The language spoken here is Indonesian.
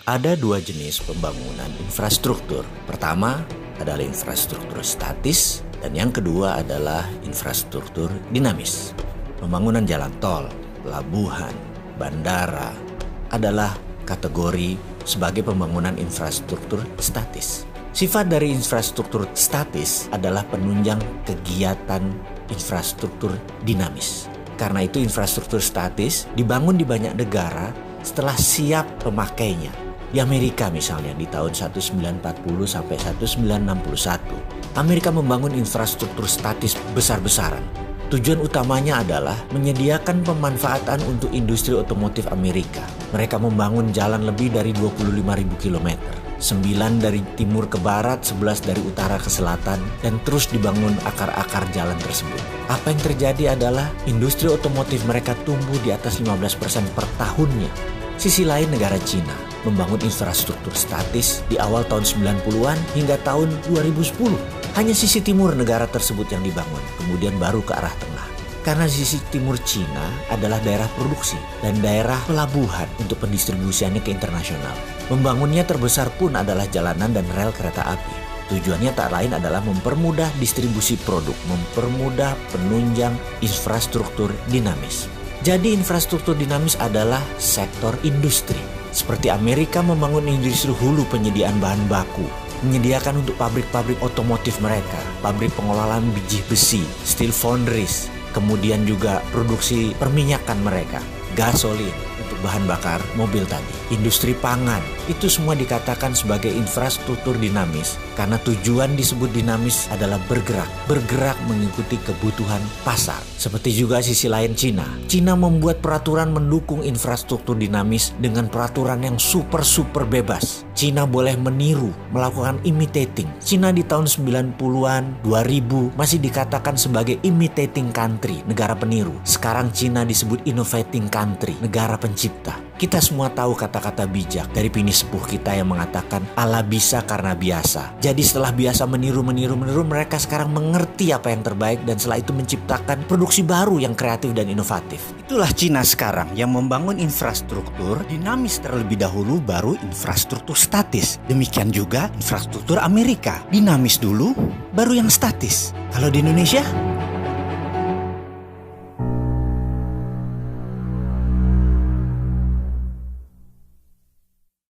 Ada dua jenis pembangunan infrastruktur. Pertama adalah infrastruktur statis dan yang kedua adalah infrastruktur dinamis. Pembangunan jalan tol, pelabuhan, bandara adalah kategori sebagai pembangunan infrastruktur statis. Sifat dari infrastruktur statis adalah penunjang kegiatan infrastruktur dinamis. Karena itu infrastruktur statis dibangun di banyak negara setelah siap pemakainya. Di Amerika misalnya di tahun 1940 sampai 1961, Amerika membangun infrastruktur statis besar-besaran. Tujuan utamanya adalah menyediakan pemanfaatan untuk industri otomotif Amerika. Mereka membangun jalan lebih dari 25.000 km. 9 dari timur ke barat, 11 dari utara ke selatan, dan terus dibangun akar-akar jalan tersebut. Apa yang terjadi adalah industri otomotif mereka tumbuh di atas 15% per tahunnya. Sisi lain negara Cina membangun infrastruktur statis di awal tahun 90-an hingga tahun 2010. Hanya sisi timur negara tersebut yang dibangun, kemudian baru ke arah tengah. Karena sisi timur Cina adalah daerah produksi dan daerah pelabuhan untuk pendistribusiannya ke internasional. Membangunnya terbesar pun adalah jalanan dan rel kereta api. Tujuannya tak lain adalah mempermudah distribusi produk, mempermudah penunjang infrastruktur dinamis. Jadi infrastruktur dinamis adalah sektor industri. Seperti Amerika membangun industri hulu penyediaan bahan baku, menyediakan untuk pabrik-pabrik otomotif mereka, pabrik pengolahan biji besi, steel foundries, kemudian juga produksi perminyakan mereka, gasolin untuk bahan bakar mobil tadi, industri pangan, itu semua dikatakan sebagai infrastruktur dinamis karena tujuan disebut dinamis adalah bergerak mengikuti kebutuhan pasar. Seperti juga sisi lain Cina. Cina membuat peraturan mendukung infrastruktur dinamis dengan peraturan yang super bebas. Cina boleh meniru, melakukan imitating. Cina di tahun 90-an, 2000 masih dikatakan sebagai imitating country, negara peniru. Sekarang Cina disebut innovating country, negara pencipta. Kita semua tahu kata-kata bijak dari Pini Sepuh kita yang mengatakan Allah bisa karena biasa. Jadi setelah biasa meniru, mereka sekarang mengerti apa yang terbaik dan setelah itu menciptakan produksi baru yang kreatif dan inovatif. Itulah Cina sekarang yang membangun infrastruktur dinamis terlebih dahulu baru infrastruktur statis. Demikian juga infrastruktur Amerika. Dinamis dulu baru yang statis. Kalau di Indonesia